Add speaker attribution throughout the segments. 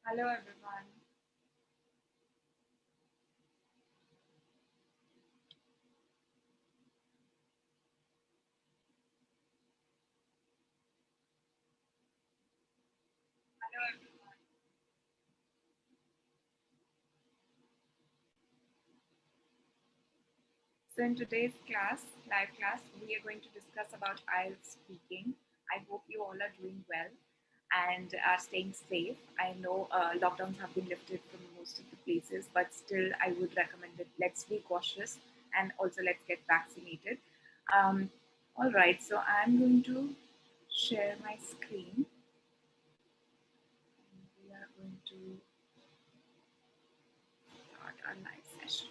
Speaker 1: Hello everyone. Hello everyone. So in today's class, live class, we are going to discuss about IELTS speaking. I hope you all are doing well and are staying safe. I know lockdowns have been lifted from most of the places, but still I would recommend that let's be cautious and also let's get vaccinated. Um, all right, so I'm going to share my screen. We are going to start our live session.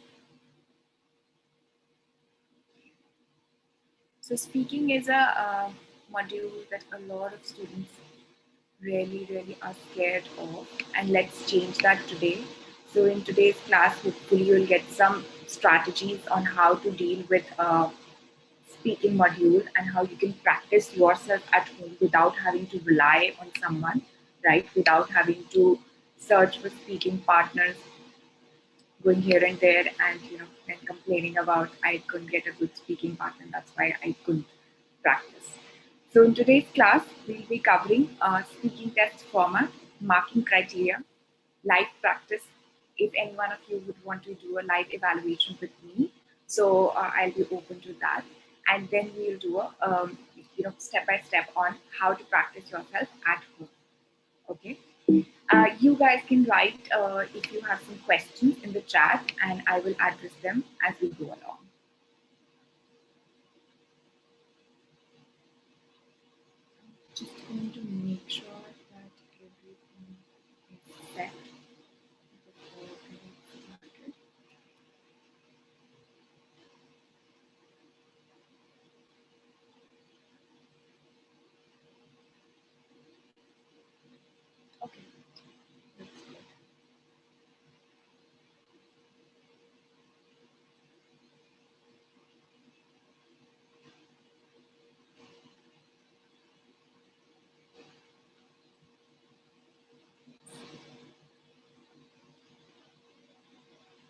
Speaker 1: So speaking is a module that a lot of students really are scared of, and let's change that today. So in today's class, hopefully you'll get some strategies on how to deal with a speaking module and how you can practice yourself at home without having to rely on someone, right? Without having to search for speaking partners, going here and there, and then complaining about I couldn't get a good speaking partner, that's why I couldn't practice. So in today's class we'll be covering speaking test format, marking criteria, live practice, if any one of you would want to do a live evaluation with me. So I'll be open to that, and then we'll do a step by step on how to practice yourself at home. Okay. You guys can write if you have some questions in the chat, and I will address them as we go along. Just going to make sure that everything is set before I get started. Okay, that's good.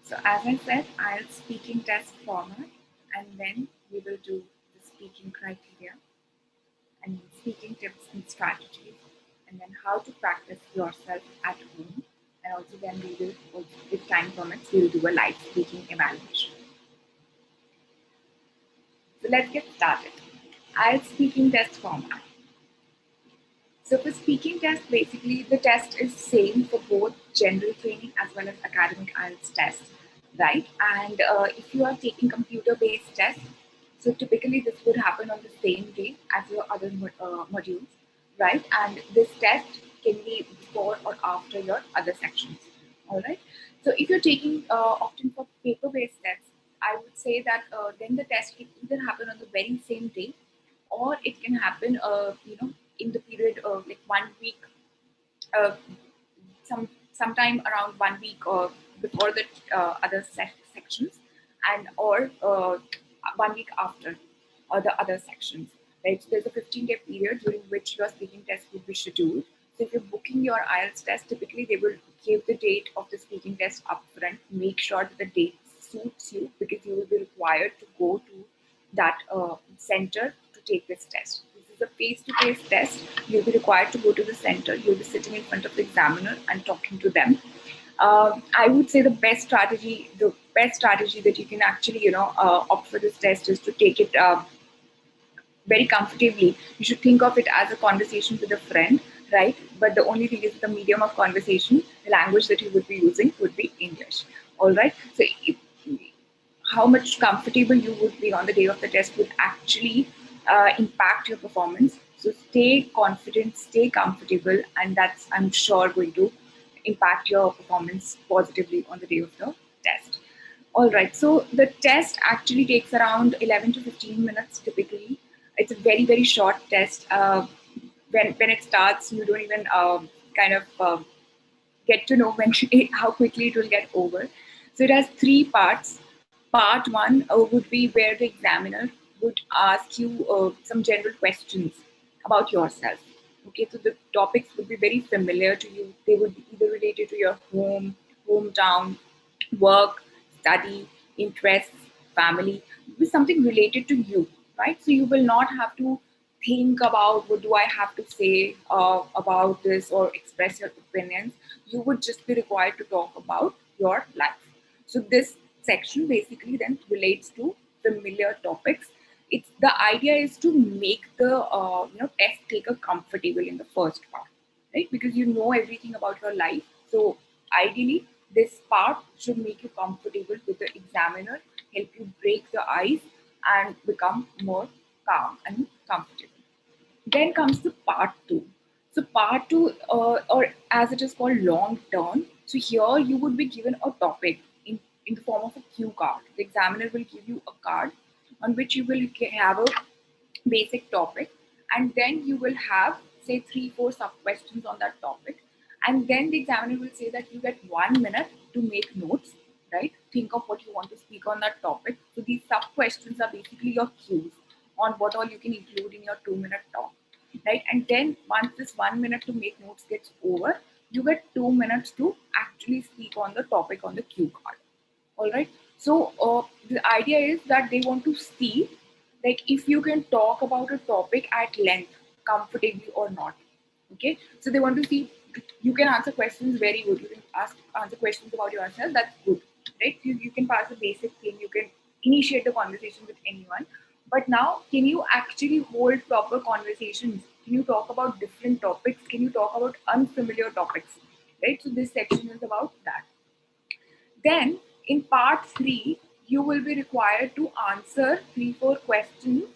Speaker 1: So as I said, I'll speaking test format, and then we will do the speaking criteria and speaking tips and strategies, and then how to practice yourself at home. And also then we will, also, if time permits, we will do a live speaking evaluation. So let's get started. IELTS speaking test format. So for speaking test, basically the test is same for both general training as well as academic IELTS test, right? And if you are taking computer-based tests, so typically this would happen on the same day as your other modules, right? And this test can be before or after your other sections, all right? So if you're taking often for paper-based tests, I would say that then the test can either happen on the very same day, or it can happen, in the period of like 1 week, uh, sometime around 1 week before the other sections, and or 1 week after the other sections. Right, so there's a 15-day period during which your speaking test will be scheduled. So if you're booking your IELTS test, typically they will give the date of the speaking test upfront. Make sure that the date suits you, because you will be required to go to that center to take this test. This is a face-to-face test. You'll be required to go to the center. You'll be sitting in front of the examiner and talking to them. I would say the best strategy that you can actually, opt for this test is to take it very comfortably. You should think of it as a conversation with a friend, right? But the only thing is the medium of conversation, the language that you would be using would be English. All right. So how much comfortable you would be on the day of the test would actually impact your performance. So stay confident, stay comfortable, and that's, I'm sure, going to impact your performance positively on the day of the test. All right, so the test actually takes around 11 to 15 minutes typically. It's a very short test. When it starts, you don't even kind of get to know when how quickly it will get over. So it has three parts. Part one would be where the examiner would ask you some general questions about yourself, Okay, so the topics would be very familiar to you. They would be either related to your hometown, work, study, interests, family, with something related to you, right? So you will not have to think about what do I have to say about this or express your opinions. You would just be required to talk about your life. So this section basically then relates to familiar topics. It's the idea is to make the test taker comfortable in the first part, right? Because you know everything about your life. So ideally, this part should make you comfortable with the examiner, help you break the ice, and become more calm and comfortable. Then comes the part two. So part two, or as it is called, long turn. So here you would be given a topic in the form of a cue card. The examiner will give you a card on which you will have a basic topic, and then you will have say 3 4 sub questions on that topic, and then the examiner will say that you get 1 minute to make notes, right? Think of what you want to speak on that topic. So these sub questions are basically your cues on what all you can include in your 2 minute talk, right? And then once this 1 minute to make notes gets over, you get 2 minutes to actually speak on the topic on the cue card. All right. So the idea is that they want to see like if you can talk about a topic at length comfortably or not. Okay. So they want to see you can answer questions very good. You can answer questions about yourself. That's good, right? You can pass a basic thing. You can initiate the conversation with anyone. But now, can you actually hold proper conversations? Can you talk about different topics? Can you talk about unfamiliar topics? Right. So this section is about that. Then in part three, you will be required to answer 3 4 questions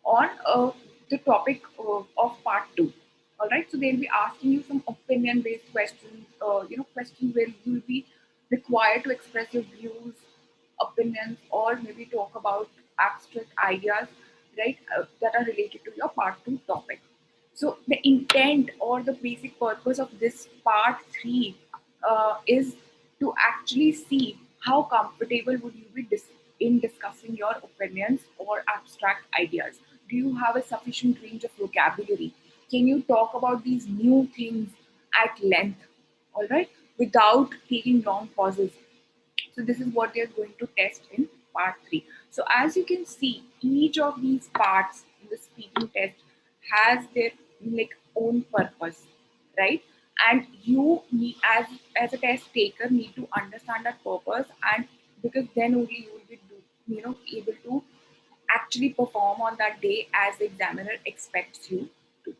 Speaker 1: on the topic of part two. All right, so they'll be asking you some opinion-based questions, questions where you'll be required to express your views, opinions, or maybe talk about abstract ideas, right, that are related to your part two topic. So the intent or the basic purpose of this part three is to actually see how comfortable would you be in discussing your opinions or abstract ideas. Do you have a sufficient range of vocabulary? Can you talk about these new things at length, all right, without taking long pauses? So this is what they're going to test in part three. So as you can see, each of these parts in the speaking test has their like own purpose, right? And you need, as a test taker, need to understand that purpose, and because then only you will be able to actually perform on that day as the examiner expects you to.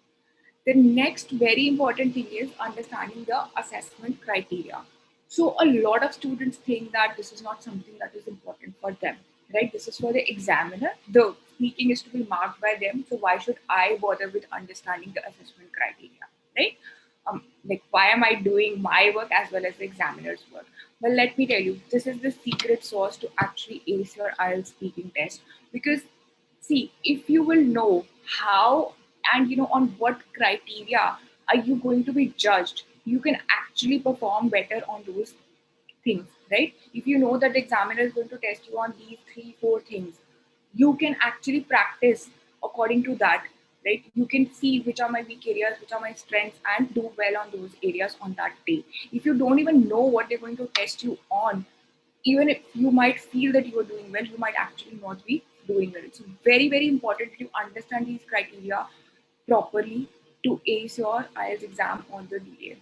Speaker 1: The next very important thing is understanding the assessment criteria. So a lot of students think that this is not something that is important for them, right? This is for the examiner. The speaking is to be marked by them. So why should I bother with understanding the assessment criteria, right? Like why am I doing my work as well as the examiner's work? Well, let me tell you, this is the secret sauce to actually ace your IELTS speaking test. Because see, if you will know how and on what criteria are you going to be judged, you can actually perform better on those things, right? If you know that the examiner is going to test you on these 3 4 things, you can actually practice according to that, right? You can see which are my weak areas, which are my strengths, and do well on those areas on that day. If you don't even know what they're going to test you on, even if you might feel that you are doing well, you might actually not be doing well. It's very, very important to understand these criteria properly to ace your IELTS exam on the DA.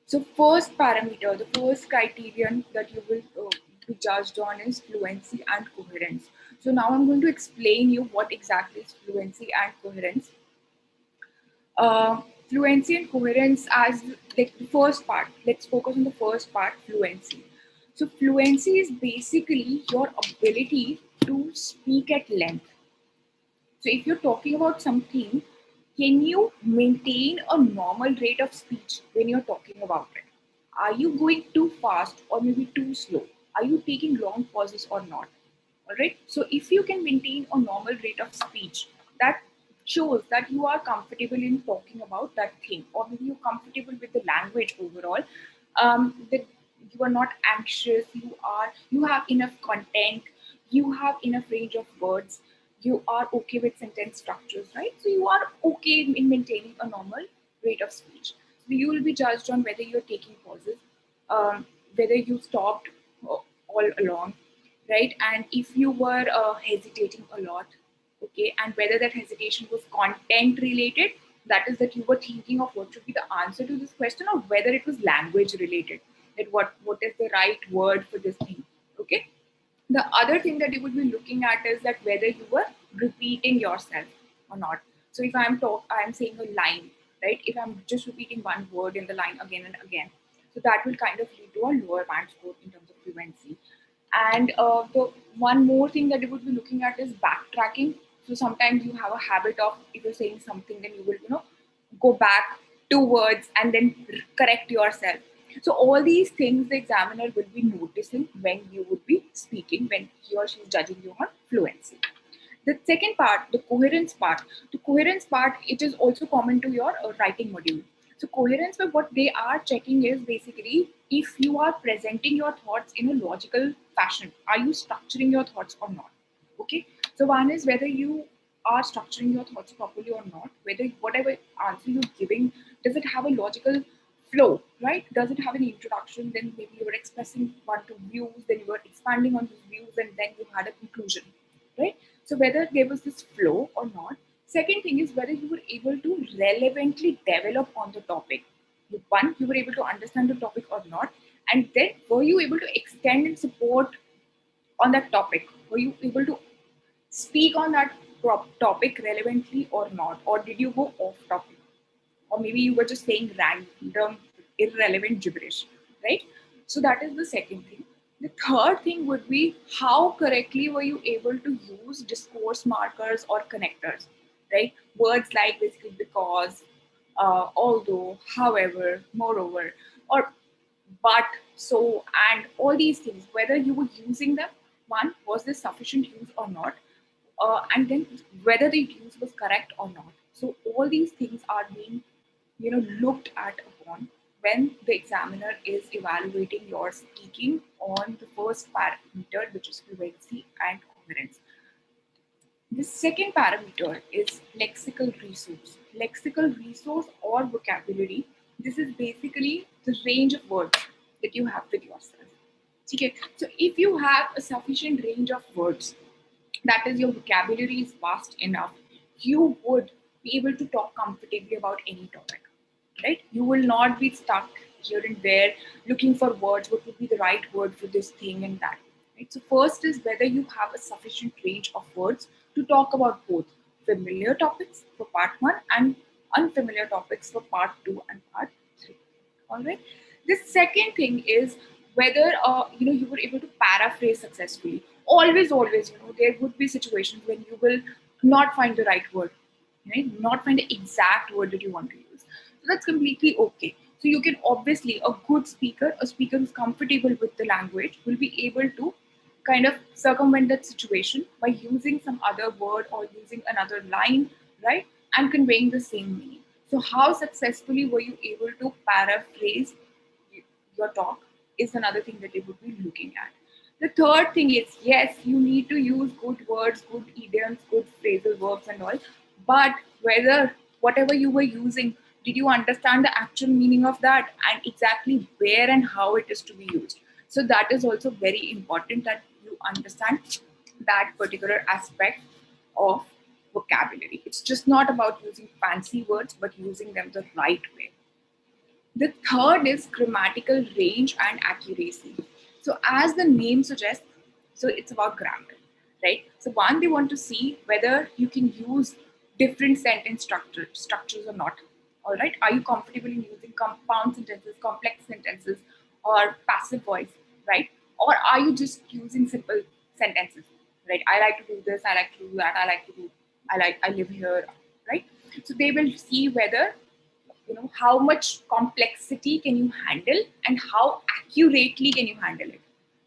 Speaker 1: So first parameter, the first criterion that you will be judged on is fluency and coherence. So now I'm going to explain you what exactly is fluency and coherence. Fluency and coherence as like the first part. Let's focus on the first part, fluency. So fluency is basically your ability to speak at length. So if you're talking about something, can you maintain a normal rate of speech when you're talking about it? Are you going too fast or maybe too slow? Are you taking long pauses or not? All right. So if you can maintain a normal rate of speech, that shows that you are comfortable in talking about that thing, or maybe you're comfortable with the language overall. That you are not anxious. You have enough content. You have enough range of words. you are okay with sentence structures, right? So you are okay in maintaining a normal rate of speech. So you will be judged on whether you're taking pauses, whether you stopped all along, right? And if you were hesitating a lot, okay, and whether that hesitation was content related, that is that you were thinking of what should be the answer to this question, or whether it was language related, that what is the right word for this thing, okay. The other thing that you would be looking at is that whether you were repeating yourself or not. So if I'm saying a line, right? If I'm just repeating one word in the line again and again, so that will kind of lead to a lower band score in terms of fluency. And the one more thing that you would be looking at is backtracking. So sometimes you have a habit of, if you're saying something, then you will, go back 2 words and then correct yourself. So all these things the examiner will be noticing when you would be speaking, when he or she is judging you on fluency. The second part, the coherence part, it is also common to your writing module. So coherence, but what they are checking is basically if you are presenting your thoughts in a logical fashion. Are you structuring your thoughts or not? Okay. So one is whether you are structuring your thoughts properly or not, whether whatever answer you're giving, does it have a logical flow, right? Does it have an introduction? Then maybe you were expressing one, two views, then you were expanding on these views, and then you had a conclusion, right? So whether there was this flow or not. Second thing is whether you were able to relevantly develop on the topic. One, you were able to understand the topic or not, and then were you able to extend and support on that topic? Were you able to speak on that topic relevantly or not, or did you go off topic, or maybe you were just saying random irrelevant gibberish, right? So that is the second thing. The third thing would be how correctly were you able to use discourse markers or connectors, right? Words like basically because, although, however, moreover, or but, so, and all these things, whether you were using them, one, was this sufficient use or not, and then whether the use was correct or not. So all these things are being, looked at upon when the examiner is evaluating your speaking on the first parameter, which is fluency and coherence. The second parameter is lexical resource. Lexical resource or vocabulary. This is basically the range of words that you have with yourself. Okay. So if you have a sufficient range of words, that is, your vocabulary is vast enough, you would be able to talk comfortably about any topic, right? You will not be stuck here and there looking for words, what would be the right word for this thing and that, right? So first is whether you have a sufficient range of words to talk about both familiar topics for part 1 and unfamiliar topics for part 2 and part 3. All right. The second thing is whether you were able to paraphrase successfully. Always, there would be situations when you will not find the right word, right? Not find the exact word that you want to use. So that's completely okay. So you can obviously, a good speaker, a speaker who's comfortable with the language, will be able to kind of circumvent that situation by using some other word or using another line, right? And conveying the same meaning. So how successfully were you able to paraphrase your talk is another thing that they would be looking at. The third thing is, yes, you need to use good words, good idioms, good phrasal verbs and all, but whether whatever you were using, did you understand the actual meaning of that and exactly where and how it is to be used? So that is also very important that you understand that particular aspect of vocabulary. It's just not about using fancy words, but using them the right way. The third is grammatical range and accuracy. So as the name suggests, so it's about grammar, right? So one, they want to see whether you can use different sentence structures or not. All right, are you comfortable in using compound sentences, complex sentences, or passive voice, right? Or are you just using simple sentences, right? I like to do this, I like to do that, I live here, right? So they will see whether how much complexity can you handle and how accurately can you handle it,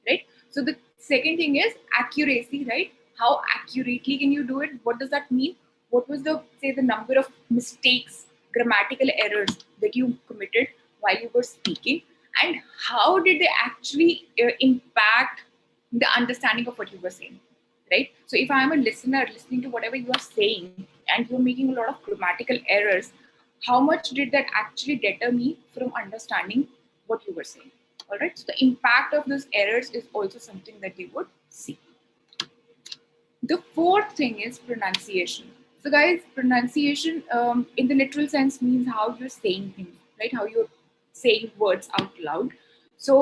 Speaker 1: right? So the second thing is accuracy, right? How accurately can you do it? What does that mean? What was the, say, the number of mistakes, grammatical errors that you committed while you were speaking, and how did they actually impact the understanding of what you were saying, right? So if I am a listener listening to whatever you are saying and you're making a lot of grammatical errors, how much did that actually deter me from understanding what you were saying? All right. So the impact of those errors is also something that they would see. The fourth thing is pronunciation. So, guys, pronunciation in the literal sense means how you're saying things, right? How you're saying words out loud. So,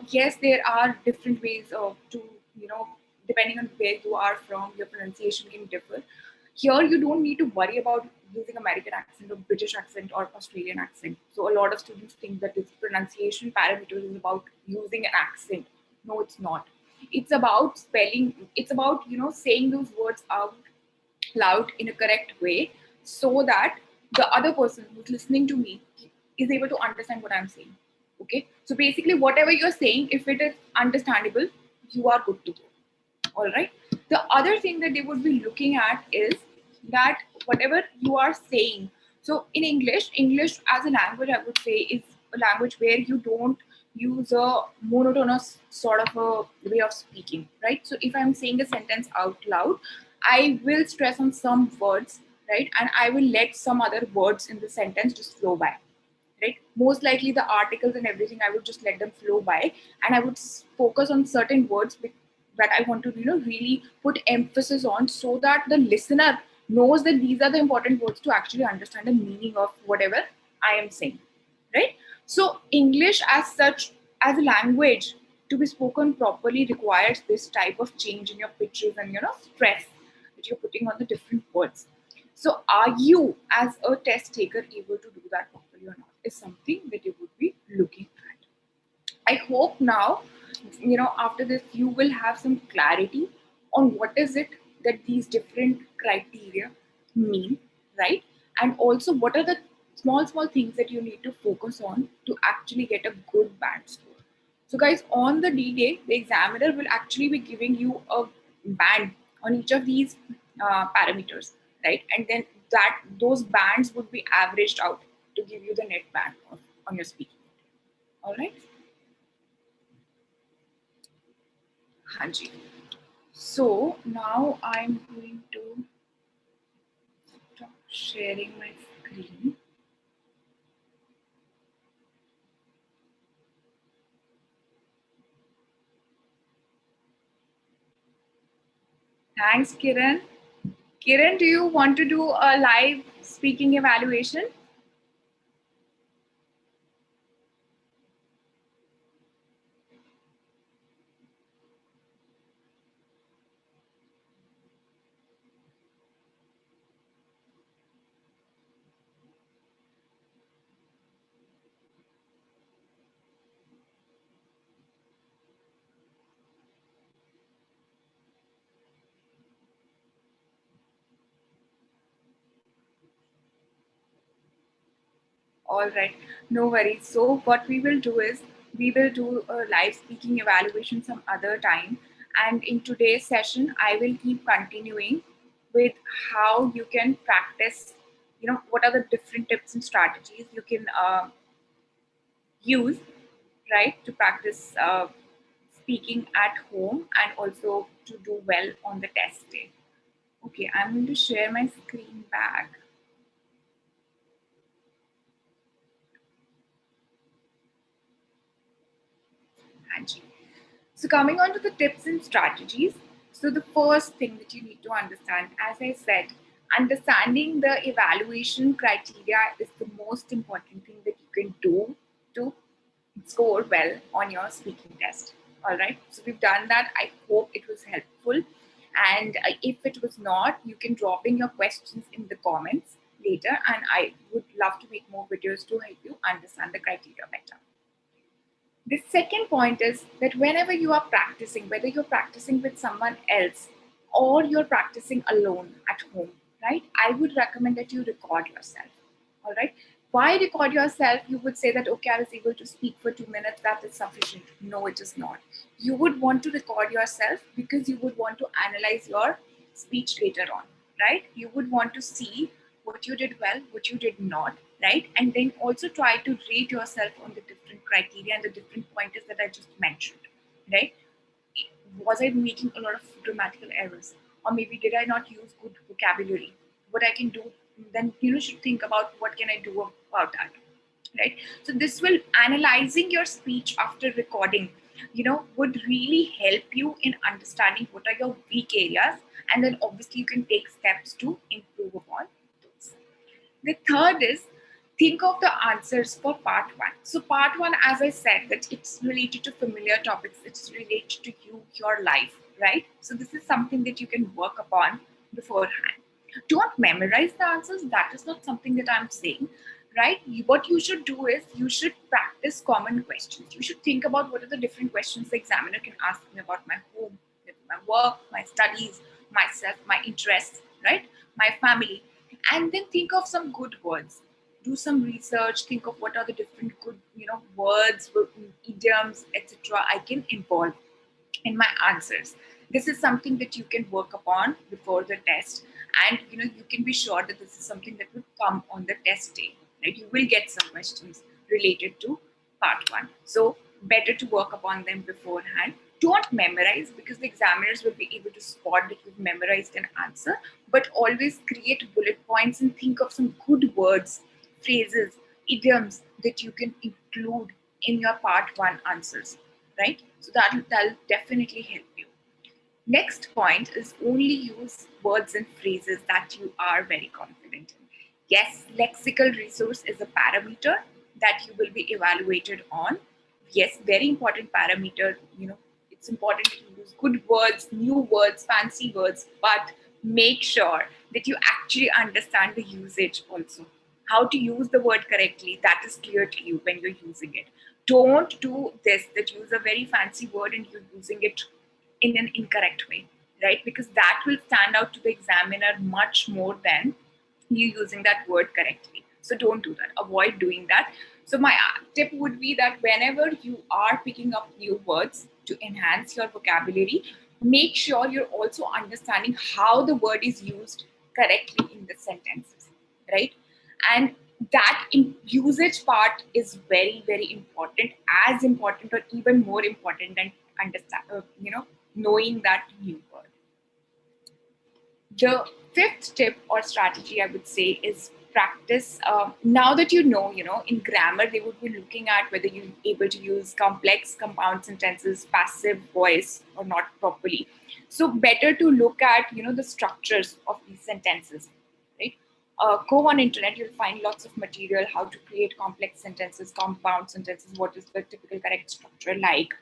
Speaker 1: yes, there are different ways of to, you know, depending on where you are from, your pronunciation can differ. Here, you don't need to worry about using American accent or British accent or Australian accent. So, a lot of students think that this pronunciation parameter is about using an accent. No, it's not. It's about spelling. It's about, saying those words out loud in a correct way so that the other person who's listening to me is able to understand what I'm saying. Okay. So basically, whatever you're saying, if it is understandable, you are good to go. All right. The other thing that they would be looking at is that whatever you are saying. So in English as a language, I would say, is a language where you don't use a monotonous sort of a way of speaking, right? So if I'm saying a sentence out loud, I will stress on some words, right? And I will let some other words in the sentence just flow by, right? Most likely the articles and everything, I would just let them flow by, and I would focus on certain words that I want to, really put emphasis on, so that the listener knows that these are the important words to actually understand the meaning of whatever I am saying, right? So English as such, as a language, to be spoken properly requires this type of change in your pitches and, stress that you're putting on the different words. So are you, as a test taker, able to do that properly or not, is something that you would be looking at. I hope now, after this, you will have some clarity on what is it that these different criteria mean, right? And also, what are the small things that you need to focus on to actually get a good band score. So, guys, on the D day, the examiner will actually be giving you a band on each of these parameters, right? And then those bands would be averaged out to give you the net band on your speaking. All right. Hanji. So now I'm going to stop sharing my screen. Thanks, Kiran. Kiran, do you want to do a live speaking evaluation? All right, no worries. So what we will do is we will do a live speaking evaluation some other time. And in today's session, I will keep continuing with how you can practice, what are the different tips and strategies you can use, right, to practice speaking at home and also to do well on the test day. Okay, I'm going to share my screen back. Angie. So coming on to the tips and strategies. So the first thing that you need to understand, as I said, understanding the evaluation criteria is the most important thing that you can do to score well on your speaking test. All right. So we've done that. I hope it was helpful. And if it was not, you can drop in your questions in the comments later. And I would love to make more videos to help you understand the criteria better. The second point is that whenever you are practicing, whether you're practicing with someone else or you're practicing alone at home, right? I would recommend that you record yourself. All right. Why record yourself? You would say that, okay, I was able to speak for 2 minutes, that is sufficient. No, it is not. You would want to record yourself because you would want to analyze your speech later on, right? You would want to see what you did well, what you did not, right? And then also try to rate yourself on the different criteria and the different pointers that I just mentioned, right? Was I making a lot of grammatical errors, or maybe did I not use good vocabulary? What I can do then, should think about what can I do about that, right? So this will analyzing your speech after recording, would really help you in understanding what are your weak areas, and then obviously you can take steps to improve upon those. The third is think of the answers for part one. So part one, as I said, that it's related to familiar topics, it's related to you, your life, right? So this is something that you can work upon beforehand. Don't memorize the answers. That is not something that I'm saying, right? What you should do is you should practice common questions. You should think about what are the different questions the examiner can ask me about my home, my work, my studies, myself, my interests, right? My family. And then think of some good words. Do some research. Think of what are the different good, words, idioms, etc. I can involve in my answers. This is something that you can work upon before the test, and you can be sure that this is something that would come on the test day. Right? You will get some questions related to part one, so better to work upon them beforehand. Don't memorize, because the examiners will be able to spot that you've memorized an answer, but always create bullet points and think of some good words, phrases, idioms that you can include in your part one answers, right? So that'll definitely help you. Next point is only use words and phrases that you are very confident in. Yes, lexical resource is a parameter that you will be evaluated on. Yes, very important parameter. It's important to use good words, new words, fancy words, but make sure that you actually understand the usage also. How to use the word correctly, that is clear to you when you're using it. Don't do this, that use a very fancy word and you're using it in an incorrect way, right? Because that will stand out to the examiner much more than you using that word correctly. So don't do that. Avoid doing that. So my tip would be that whenever you are picking up new words to enhance your vocabulary, make sure you're also understanding how the word is used correctly in the sentences, right? And that usage part is very, very important, as important or even more important than understand, knowing that new word. The fifth tip or strategy I would say is practice. Now that in grammar they would be looking at whether you're able to use complex compound sentences, passive voice or not properly. So better to look at the structures of these sentences, right? Go on internet, you'll find lots of material how to create complex sentences, compound sentences, what is the typical correct structure like,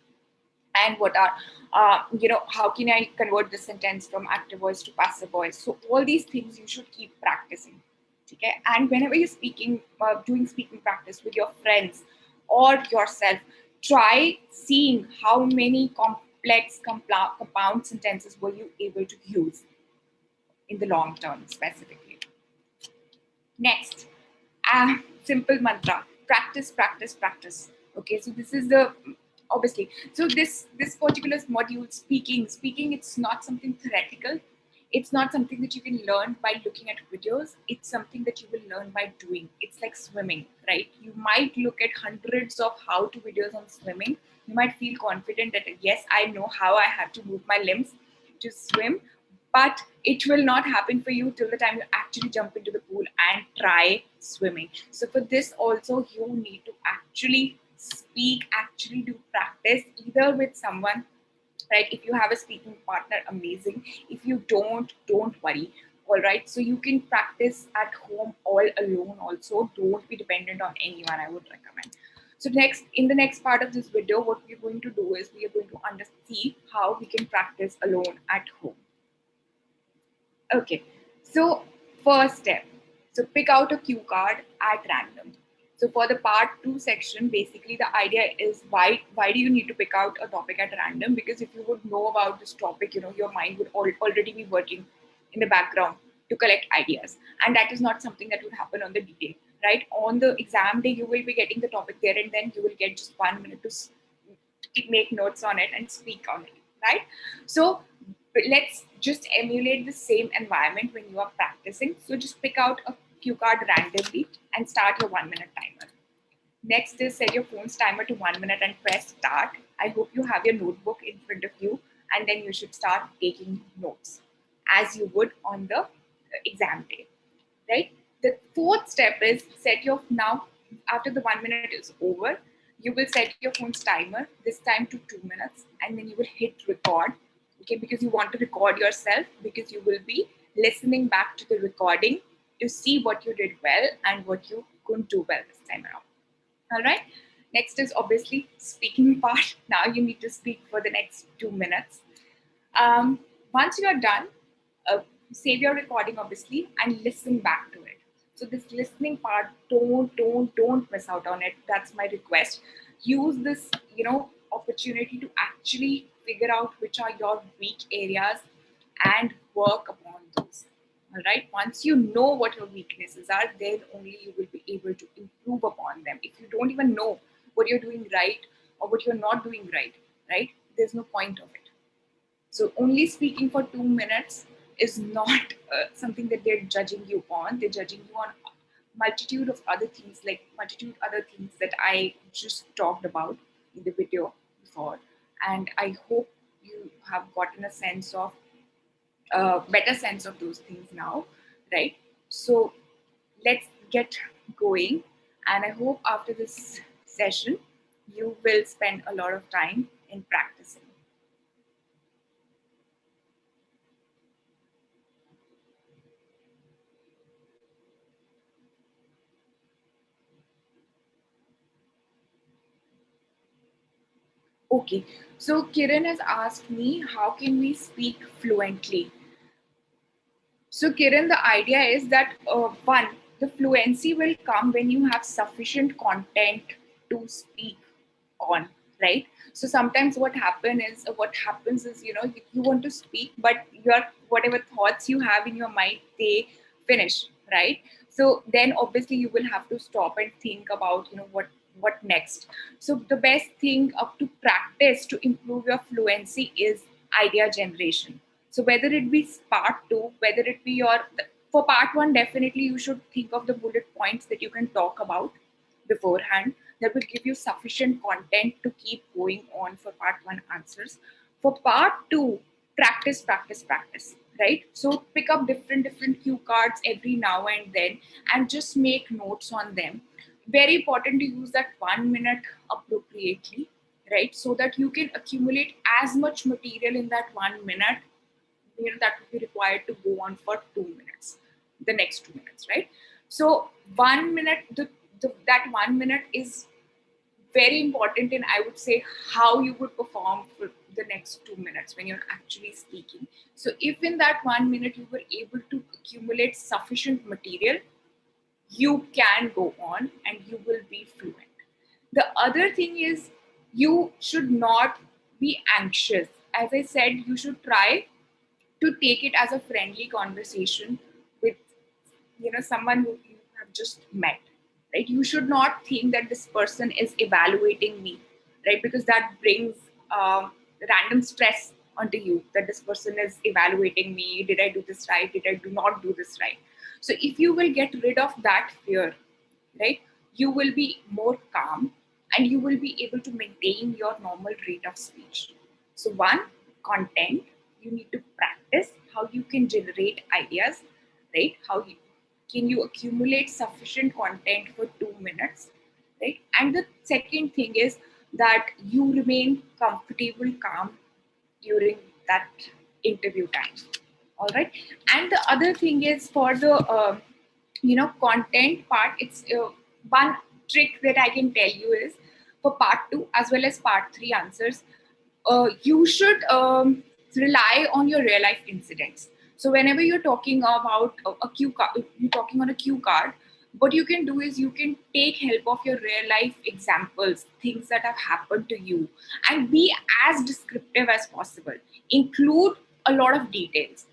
Speaker 1: and what are how can I convert the sentence from active voice to passive voice. So all these things you should keep practicing, okay? And whenever you're speaking, doing speaking practice with your friends or yourself, try seeing how many complex compound sentences were you able to use in the long term specifically. Next, simple mantra: practice, practice, practice. Okay, so this is the obviously. So this particular module, speaking, it's not something theoretical. It's not something that you can learn by looking at videos. It's something that you will learn by doing. It's like swimming, right? You might look at hundreds of how-to videos on swimming. You might feel confident that yes, I know how I have to move my limbs to swim, but it will not happen for you till the time you actually jump into the pool and try swimming. So for this also, you need to actually speak, actually do practice either with someone, right? If you have a speaking partner, amazing. If you don't worry. All right, so you can practice at home all alone also. Don't be dependent on anyone, I would recommend. So next, in the next part of this video, what we're going to do is we are going to see how we can practice alone at home. Okay, so first step, so pick out a cue card at random. So for the part two section, basically the idea is why do you need to pick out a topic at random? Because if you would know about this topic, your mind would already be working in the background to collect ideas, and that is not something that would happen on the D-Day, right? On the exam day, you will be getting the topic there, and then you will get just 1 minute to make notes on it and speak on it, right? So let's just emulate the same environment when you are practicing. So just pick out a cue card randomly and start your 1 minute timer. Next is set your phone's timer to 1 minute and press start. I hope you have your notebook in front of you. and then you should start taking notes as you would on the exam day, right? The fourth step is set your, now after the 1 minute is over, you will set your phone's timer, this time to 2 minutes, and then you will hit record, okay, because you want to record yourself, because you will be listening back to the recording to see what you did well and what you couldn't do well this time around. All right. Next is obviously speaking part. Now you need to speak for the next 2 minutes. Once you are done, uh, save your recording obviously and listen back to it. So this listening part, don't miss out on it. That's my request. Use this, opportunity to actually figure out which are your weak areas and work upon those. All right. Once you know what your weaknesses are, then only you will be able to improve upon them. If you don't even know what you're doing right or what you're not doing right, there's no point of it. So only speaking for 2 minutes is not something that they're judging you on. They're judging you on multitude of other things, like multitude other things that I just talked about in the video before. And I hope you have gotten a sense of better sense of those things now, right? So let's get going. And I hope after this session, you will spend a lot of time in practicing. Okay, so Kiran has asked me, how can we speak fluently? So Kiran, the idea is that one, the fluency will come when you have sufficient content to speak on, right? So sometimes what happens is, you want to speak, but your whatever thoughts you have in your mind, they finish, right? So then obviously you will have to stop and think about, what next. So the best thing up to practice to improve your fluency is idea generation. So whether it be part two, whether it be for part one, definitely you should think of the bullet points that you can talk about beforehand, that will give you sufficient content to keep going on for part one answers. For part two, practice, right? So pick up different cue cards every now and then and just make notes on them. Very important to use that 1 minute appropriately, right? So that you can accumulate as much material in that 1 minute, that would be required to go on for 2 minutes, the next 2 minutes, right? So 1 minute, that 1 minute is very important in, I would say, how you would perform for the next 2 minutes when you're actually speaking. So if in that 1 minute you were able to accumulate sufficient material, you can go on and you will be fluent. The other thing is, you should not be anxious. As I said, you should try to take it as a friendly conversation with, someone who you have just met, right? You should not think that this person is evaluating me, right? Because that brings random stress onto you, that this person is evaluating me. Did I do this right? Did I do not do this right? So if you will get rid of that fear, right, you will be more calm and you will be able to maintain your normal rate of speech. So one, content, you need to practice how you can generate ideas, right? Can you accumulate sufficient content for 2 minutes, right? And the second thing is that you remain comfortable, calm during that interview time. All right. And the other thing is, for the content part, it's one trick that I can tell you is, for part two as well as part three answers, you should rely on your real life incidents. So whenever you're talking about a cue card, you're talking on a cue card, what you can do is you can take help of your real life examples, things that have happened to you, and be as descriptive as possible. Include a lot of details,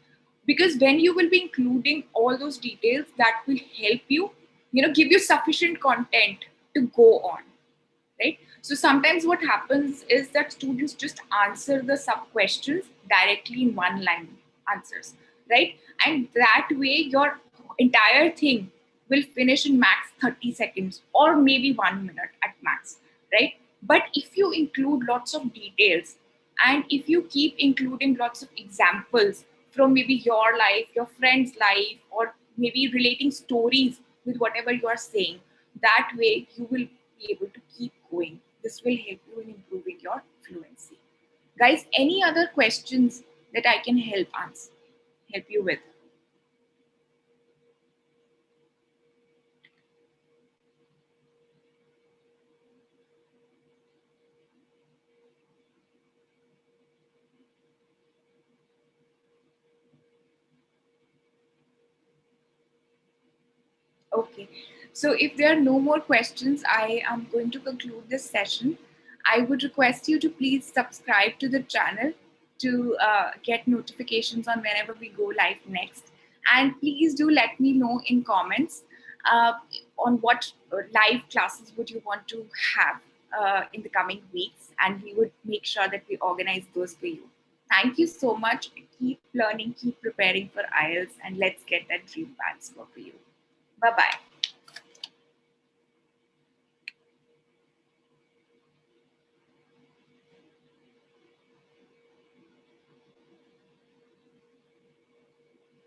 Speaker 1: because when you will be including all those details, that will help you, give you sufficient content to go on, right? So sometimes what happens is that students just answer the sub questions directly in one line answers, right? And that way your entire thing will finish in max 30 seconds or maybe 1 minute at max, right? But if you include lots of details, And if you keep including lots of examples from maybe your life, your friend's life, or maybe relating stories with whatever you are saying, that way you will be able to keep going. This will help you in improving your fluency. Guys, any other questions that I can help you with? Okay. So if there are no more questions, I am going to conclude this session. I would request you to please subscribe to the channel to get notifications on whenever we go live next. And please do let me know in comments uh, on what live classes would you want to have in the coming weeks. And we would make sure that we organize those for you. Thank you so much. Keep learning, keep preparing for IELTS, and let's get that dream badge score for you. Bye bye.